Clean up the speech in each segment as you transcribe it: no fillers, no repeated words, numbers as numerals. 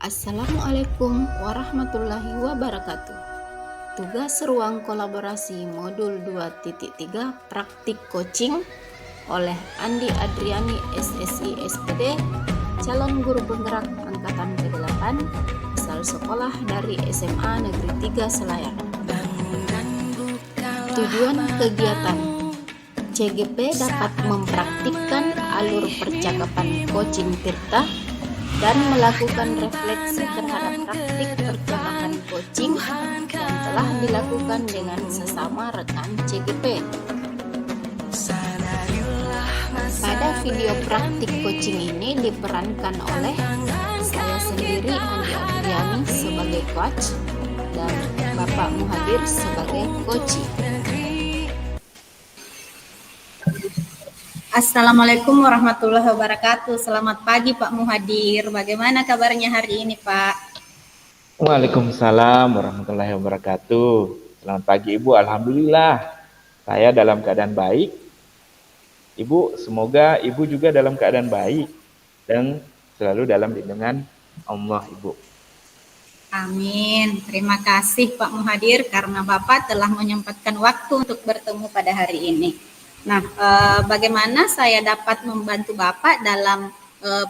Assalamualaikum warahmatullahi wabarakatuh. Tugas ruang kolaborasi modul 2.3 praktik coaching oleh Andi Adriani SSI SPD, calon guru penggerak angkatan ke-8, asal sekolah dari SMA Negeri 3 Selayar. Tujuan kegiatan CGP dapat mempraktikkan alur percakapan coaching Tirta dan melakukan refleksi terhadap praktik percakapan coaching yang telah dilakukan dengan sesama rekan CGP. Pada video praktik coaching ini diperankan oleh saya sendiri, Andi Adriani, sebagai coach dan Bapak Muhadir sebagai coachee. Assalamualaikum warahmatullahi wabarakatuh. Selamat pagi Pak Muhadir. Bagaimana kabarnya hari ini Pak? Waalaikumsalam warahmatullahi wabarakatuh. Selamat pagi Ibu, Alhamdulillah saya dalam keadaan baik. Ibu, semoga Ibu juga dalam keadaan baik dan selalu dalam lindungan Allah Ibu. Amin. Terima kasih Pak Muhadir karena Bapak telah menyempatkan waktu untuk bertemu pada hari ini. Nah, bagaimana saya dapat membantu Bapak dalam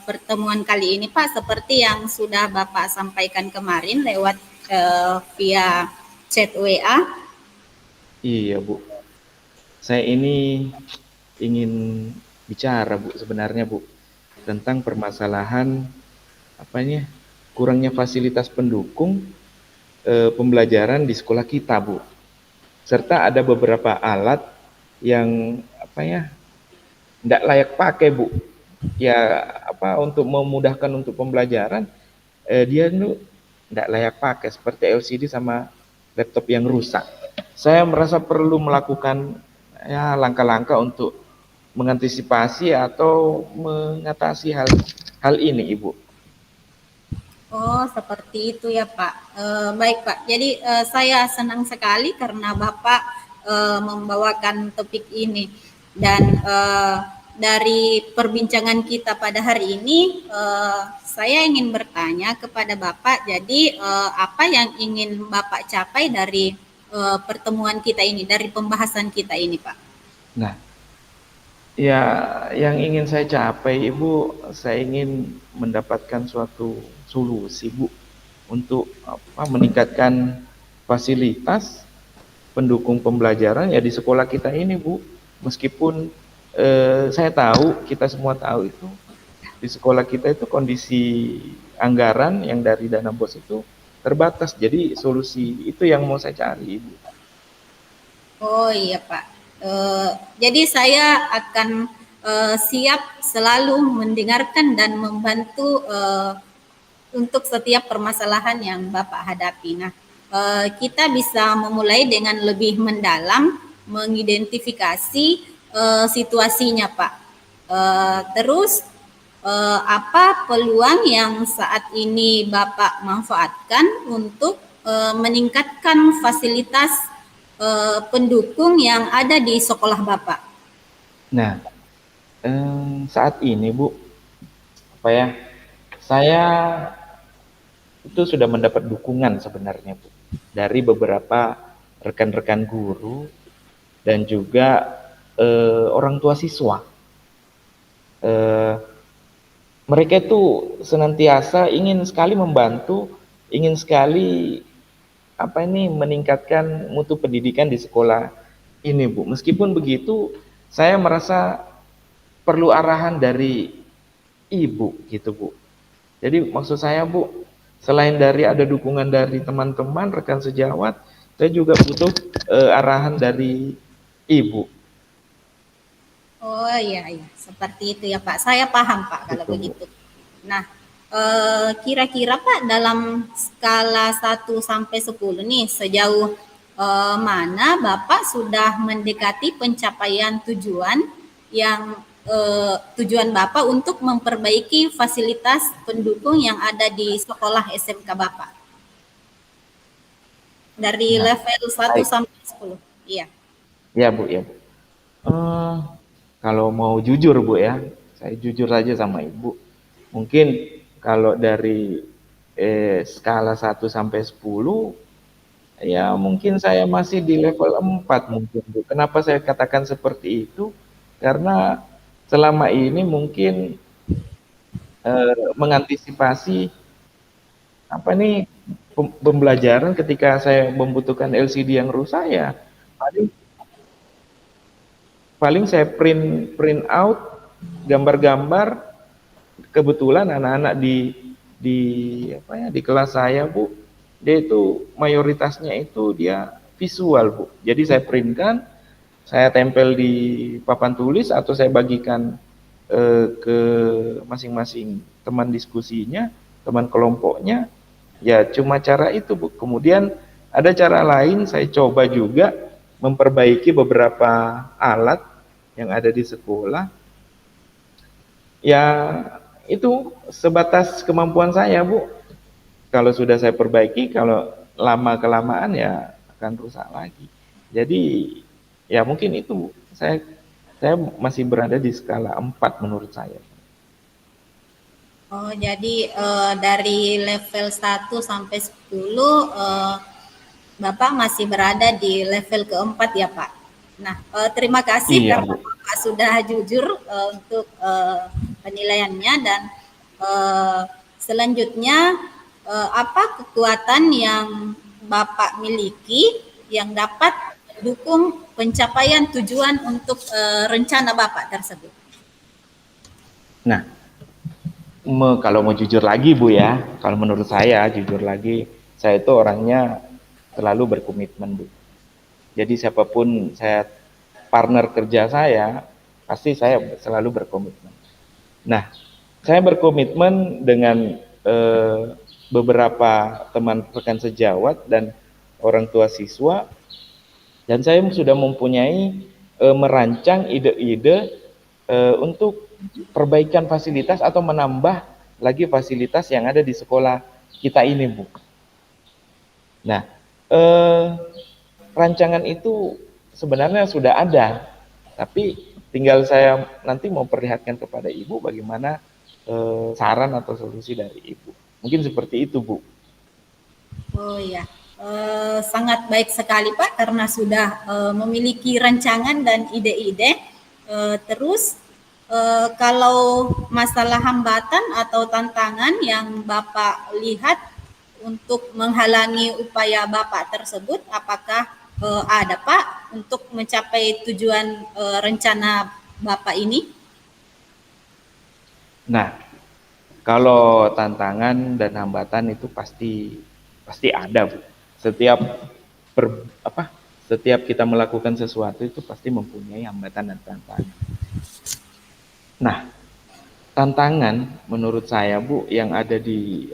pertemuan kali ini Pak? Seperti yang sudah Bapak sampaikan kemarin lewat via chat WA. Iya Bu, saya ini ingin bicara Bu sebenarnya Bu tentang permasalahan kurangnya fasilitas pendukung pembelajaran di sekolah kita Bu, serta ada beberapa alat yang tidak layak pakai Bu, ya untuk memudahkan untuk pembelajaran dia itu tidak layak pakai seperti LCD sama laptop yang rusak. Saya merasa perlu melakukan langkah-langkah untuk mengantisipasi atau mengatasi hal ini Ibu. Oh, seperti itu ya Pak. Baik Pak, jadi saya senang sekali karena Bapak membawakan topik ini. Dan dari perbincangan kita pada hari ini, saya ingin bertanya kepada Bapak, jadi apa yang ingin Bapak capai dari pertemuan kita ini, dari pembahasan kita ini Pak? Nah, ya yang ingin saya capai Ibu, saya ingin mendapatkan suatu solusi Bu untuk meningkatkan fasilitas pendukung pembelajaran ya di sekolah kita ini Bu. Meskipun saya tahu, kita semua tahu itu di sekolah kita itu kondisi anggaran yang dari dana BOS itu terbatas. Jadi solusi itu yang mau saya cari Ibu. Oh iya Pak. Jadi saya akan siap selalu mendengarkan dan membantu untuk setiap permasalahan yang Bapak hadapi. Nah, kita bisa memulai dengan lebih mendalam mengidentifikasi situasinya, Pak. Terus apa peluang yang saat ini Bapak manfaatkan untuk meningkatkan fasilitas pendukung yang ada di sekolah Bapak? Nah, saat ini Bu, saya itu sudah mendapat dukungan sebenarnya Bu dari beberapa rekan-rekan guru dan juga orang tua siswa. Mereka itu senantiasa ingin sekali membantu, ingin sekali meningkatkan mutu pendidikan di sekolah ini Bu. Meskipun begitu, saya merasa perlu arahan dari Ibu gitu Bu. Jadi maksud saya Bu, selain dari ada dukungan dari teman-teman, rekan sejawat, saya juga butuh arahan dari Ibu. Oh iya, seperti itu ya Pak. Saya paham Pak kalau begitu. Nah, kira-kira Pak dalam skala 1 sampai 10 nih, sejauh mana Bapak sudah mendekati pencapaian tujuan yang tujuan Bapak untuk memperbaiki fasilitas pendukung yang ada di sekolah SMK Bapak? Dari level 1 sampai 10. Iya. Ya Bu, ya Bu. Kalau mau jujur Bu ya, saya jujur aja sama Ibu. Mungkin kalau dari skala 1 sampai 10, ya mungkin saya masih di level 4 mungkin Bu. Kenapa saya katakan seperti itu? Karena selama ini mungkin mengantisipasi apa nih pembelajaran ketika saya membutuhkan LCD yang rusak, ya paling paling saya print out gambar-gambar. Kebetulan anak-anak di apa ya, di kelas saya Bu, dia itu mayoritasnya itu dia visual Bu. Jadi saya printkan, saya tempel di papan tulis atau saya bagikan ke masing-masing teman diskusinya, teman kelompoknya. Ya cuma cara itu Bu. Kemudian ada cara lain, saya coba juga memperbaiki beberapa alat yang ada di sekolah. Ya itu sebatas kemampuan saya Bu. Kalau sudah saya perbaiki, kalau lama kelamaan ya akan rusak lagi. Jadi ya mungkin itu saya masih berada di skala 4 menurut saya. Oh, jadi dari level 1 sampai 10 Bapak masih berada di level keempat ya Pak. Nah, terima kasih Iya karena Bu. Bapak sudah jujur untuk penilaiannya, dan selanjutnya apa kekuatan yang Bapak miliki yang dapat mendukung pencapaian tujuan untuk rencana Bapak tersebut? Nah, kalau mau jujur lagi Bu ya, kalau menurut saya jujur lagi, saya itu orangnya selalu berkomitmen Bu. Jadi siapapun saya partner kerja saya, pasti saya selalu berkomitmen. Nah, saya berkomitmen dengan beberapa teman rekan sejawat dan orang tua siswa, dan saya sudah mempunyai merancang ide-ide untuk perbaikan fasilitas atau menambah lagi fasilitas yang ada di sekolah kita ini Bu. Nah, rancangan itu sebenarnya sudah ada, tapi tinggal saya nanti mau perlihatkan kepada Ibu bagaimana saran atau solusi dari Ibu. Mungkin seperti itu Bu. Oh iya, sangat baik sekali Pak karena sudah memiliki rancangan dan ide-ide. Terus kalau masalah hambatan atau tantangan yang Bapak lihat untuk menghalangi upaya Bapak tersebut, apakah ada Pak untuk mencapai tujuan rencana Bapak ini? Nah, kalau tantangan dan hambatan itu pasti ada Bu. Setiap setiap kita melakukan sesuatu itu pasti mempunyai hambatan dan tantangan. Nah, tantangan menurut saya Bu yang ada di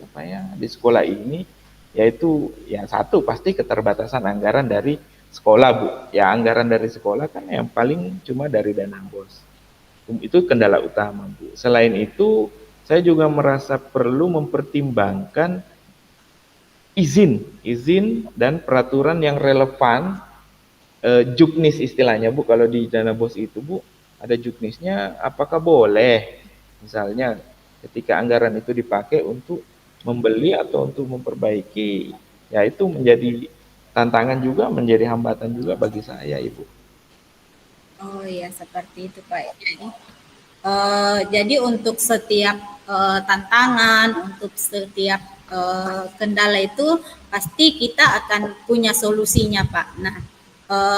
sekolah ini, yaitu ya satu pasti keterbatasan anggaran dari sekolah Bu. Ya anggaran dari sekolah kan yang paling cuma dari dana BOS. Itu kendala utama Bu. Selain itu, saya juga merasa perlu mempertimbangkan izin dan peraturan yang relevan, juknis istilahnya Bu. Kalau di dana BOS itu Bu, ada juknisnya, apakah boleh misalnya ketika anggaran itu dipakai untuk membeli atau untuk memperbaiki, ya itu menjadi tantangan juga, menjadi hambatan juga bagi saya Ibu. Oh iya, seperti itu Pak. Jadi untuk setiap tantangan, untuk setiap kendala itu pasti kita akan punya solusinya Pak. Nah,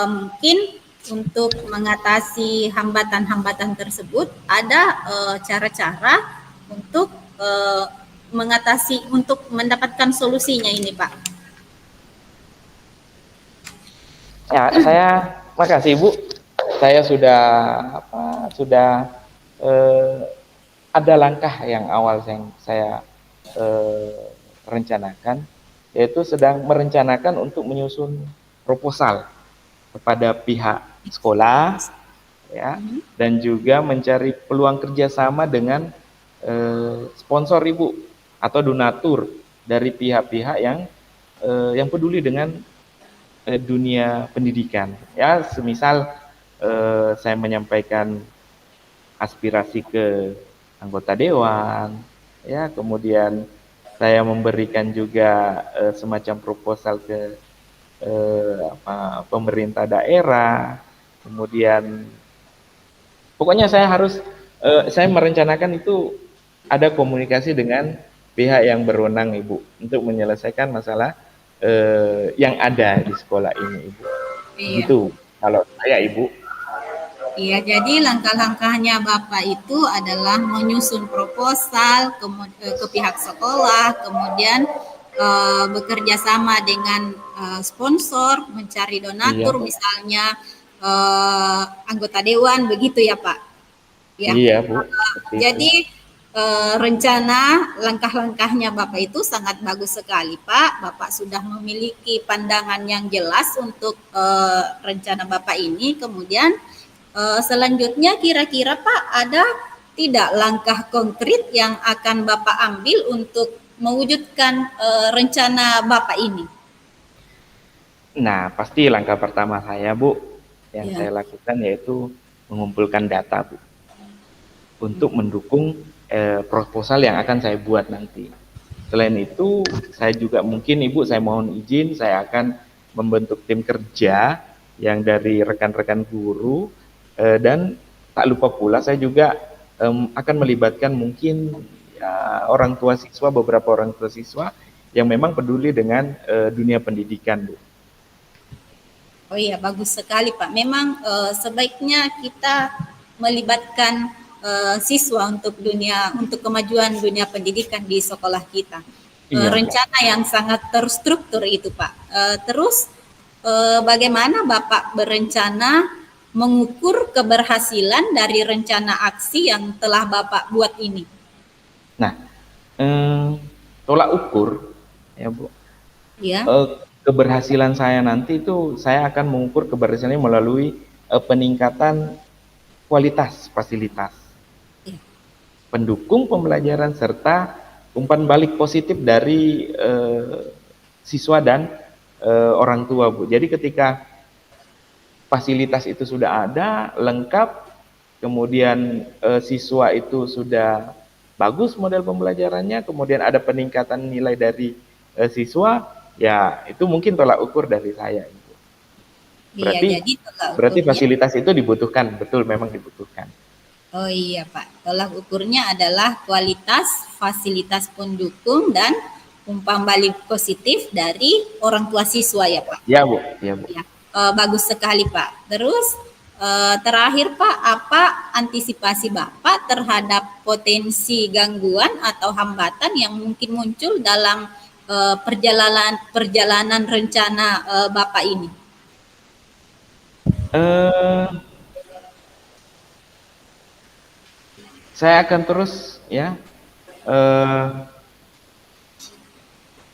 mungkin untuk mengatasi hambatan-hambatan tersebut ada cara-cara untuk mengatasi, untuk mendapatkan solusinya ini Pak. Ya, saya makasih Bu. Saya sudah ada langkah yang awal yang saya rencanakan, yaitu sedang merencanakan untuk menyusun proposal kepada pihak sekolah, ya, dan juga mencari peluang kerjasama dengan sponsor Ibu atau donatur dari pihak-pihak yang peduli dengan dunia pendidikan. Ya, semisal saya menyampaikan aspirasi ke anggota dewan, ya, kemudian saya memberikan juga semacam proposal ke pemerintah daerah, kemudian pokoknya saya merencanakan itu ada komunikasi dengan pihak yang berwenang Ibu untuk menyelesaikan masalah yang ada di sekolah ini Ibu. Iya. Gitu kalau saya Ibu. Iya, jadi langkah-langkahnya Bapak itu adalah menyusun proposal ke pihak sekolah, kemudian bekerja sama dengan sponsor, mencari Iya, donatur, misalnya anggota dewan, begitu ya Pak? Ya. iya Bu, seperti itu. Jadi rencana langkah-langkahnya Bapak itu sangat bagus sekali Pak. Bapak sudah memiliki pandangan yang jelas untuk rencana Bapak ini. Kemudian selanjutnya kira-kira Pak ada tidak langkah konkret yang akan Bapak ambil untuk mewujudkan rencana Bapak ini? Nah, pasti langkah pertama saya Bu yang Ya. saya lakukan yaitu mengumpulkan data Bu untuk mendukung proposal yang akan saya buat nanti. Selain itu, saya juga mungkin Ibu, saya mohon izin, saya akan membentuk tim kerja yang dari rekan-rekan guru dan tak lupa pula saya juga akan melibatkan mungkin ya, orang tua siswa, beberapa orang tua siswa yang memang peduli dengan dunia pendidikan, Bu. Oh iya, bagus sekali Pak. Memang sebaiknya kita melibatkan siswa untuk kemajuan dunia pendidikan di sekolah kita. Iya, Rencana yang sangat terstruktur itu Pak. Terus bagaimana Bapak berencana mengukur keberhasilan dari rencana aksi yang telah Bapak buat ini? Nah, tolak ukur, ya Bu, Ya. keberhasilan saya nanti itu saya akan mengukur keberhasilannya melalui peningkatan kualitas fasilitas, Ya. pendukung pembelajaran serta umpan balik positif dari siswa dan orang tua Bu. Jadi ketika fasilitas itu sudah ada, lengkap, kemudian siswa itu sudah bagus model pembelajarannya, kemudian ada peningkatan nilai dari siswa, ya itu mungkin tolak ukur dari saya. Iya, Berarti jadi tolak berarti ukurnya. fasilitas itu dibutuhkan, betul memang dibutuhkan. Oh iya Pak, tolak ukurnya adalah kualitas fasilitas pendukung dan umpan balik positif dari orang tua siswa ya Pak. Ya Bu, ya Bu. Ya, bagus sekali Pak. Terus terakhir Pak, apa antisipasi Bapak terhadap potensi gangguan atau hambatan yang mungkin muncul dalam perjalanan rencana Bapak ini? Saya akan terus ya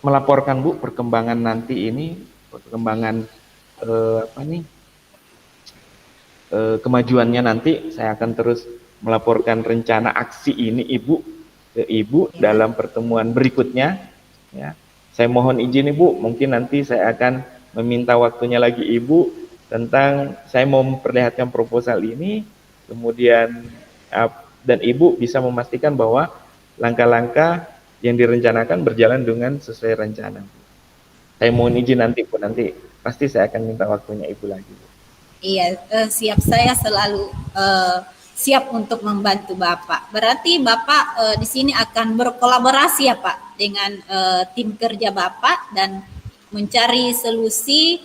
melaporkan Bu perkembangan nanti ini, perkembangan kemajuannya nanti. Saya akan terus melaporkan rencana aksi ini Ibu ke Ibu dalam pertemuan berikutnya. Ya, saya mohon izin Ibu, mungkin nanti saya akan meminta waktunya lagi Ibu tentang saya mau memperlihatkan proposal ini, kemudian dan Ibu bisa memastikan bahwa langkah-langkah yang direncanakan berjalan dengan sesuai rencana. Saya mohon izin nanti Bu, nanti pasti saya akan minta waktunya Ibu lagi Bu. Iya, siap, saya selalu siap untuk membantu Bapak. Berarti Bapak di sini akan berkolaborasi ya Pak dengan tim kerja Bapak dan mencari solusi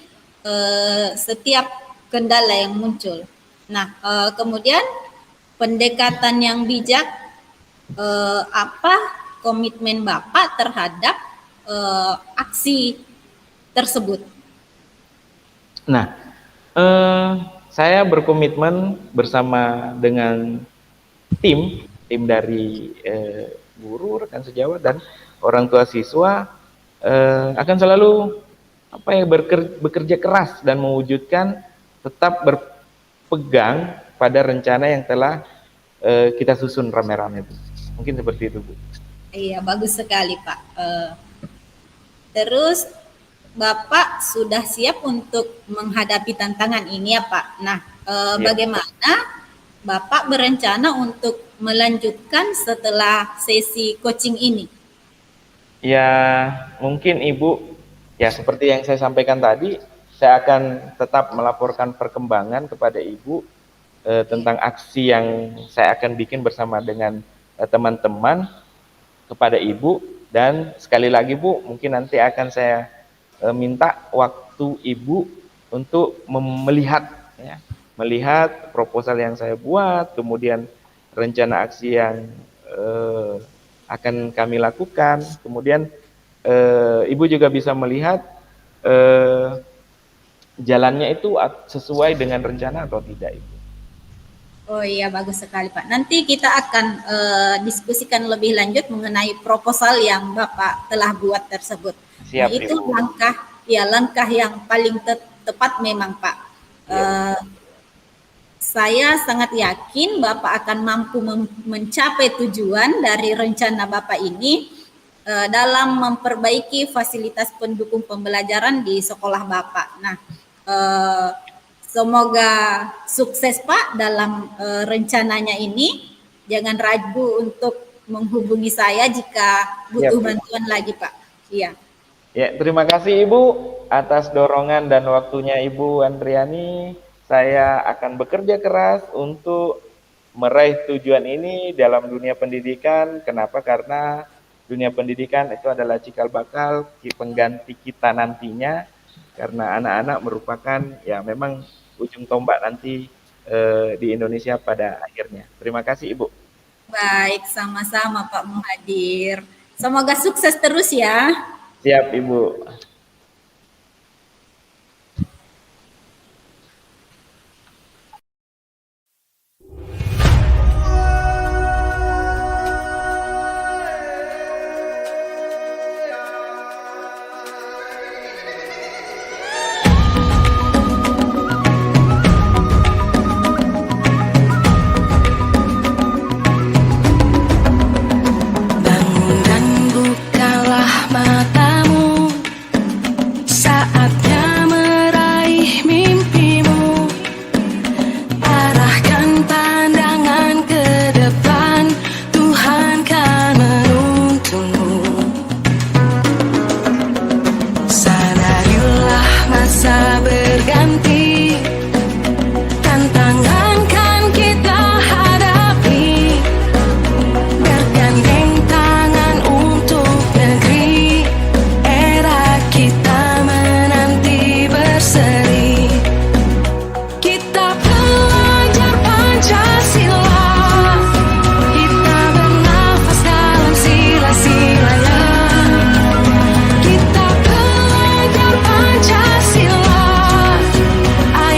setiap kendala yang muncul. Nah, kemudian pendekatan yang bijak, apa komitmen Bapak terhadap aksi tersebut? Nah, saya berkomitmen bersama dengan tim dari guru, rekan sejawat dan orang tua siswa akan selalu bekerja keras dan mewujudkan tetap berpegang pada rencana yang telah kita susun rame-rame Bu. Mungkin seperti itu Bu. Iya, bagus sekali Pak. Terus Bapak sudah siap untuk menghadapi tantangan ini ya Pak. Nah, bagaimana Bapak berencana untuk melanjutkan setelah sesi coaching ini? Ya, mungkin Ibu, ya seperti yang saya sampaikan tadi, saya akan tetap melaporkan perkembangan kepada Ibu tentang aksi yang saya akan bikin bersama dengan teman-teman kepada Ibu. Dan sekali lagi Bu, mungkin nanti akan saya minta waktu Ibu untuk melihat, ya, melihat proposal yang saya buat, kemudian rencana aksi yang akan kami lakukan, kemudian Ibu juga bisa melihat jalannya itu sesuai dengan rencana atau tidak, Ibu. Oh iya, bagus sekali Pak. Nanti kita akan diskusikan lebih lanjut mengenai proposal yang Bapak telah buat tersebut. Nah, Siap, itu Ibu. langkah yang paling tepat memang Pak. Iya. Saya sangat yakin Bapak akan mampu mencapai tujuan dari rencana Bapak ini dalam memperbaiki fasilitas pendukung pembelajaran di sekolah Bapak. Nah, semoga sukses Pak dalam rencananya ini. Jangan ragu untuk menghubungi saya jika butuh Siap, Ibu. bantuan lagi Pak. Iya. Ya, terima kasih Ibu atas dorongan dan waktunya Ibu Andriani. Saya akan bekerja keras untuk meraih tujuan ini dalam dunia pendidikan. Kenapa? Karena dunia pendidikan itu adalah cikal bakal pengganti kita nantinya. Karena anak-anak merupakan ya memang ujung tombak nanti di Indonesia pada akhirnya. Terima kasih Ibu. Baik, sama-sama Pak Muhadir. Semoga sukses terus ya. Siap Ibu.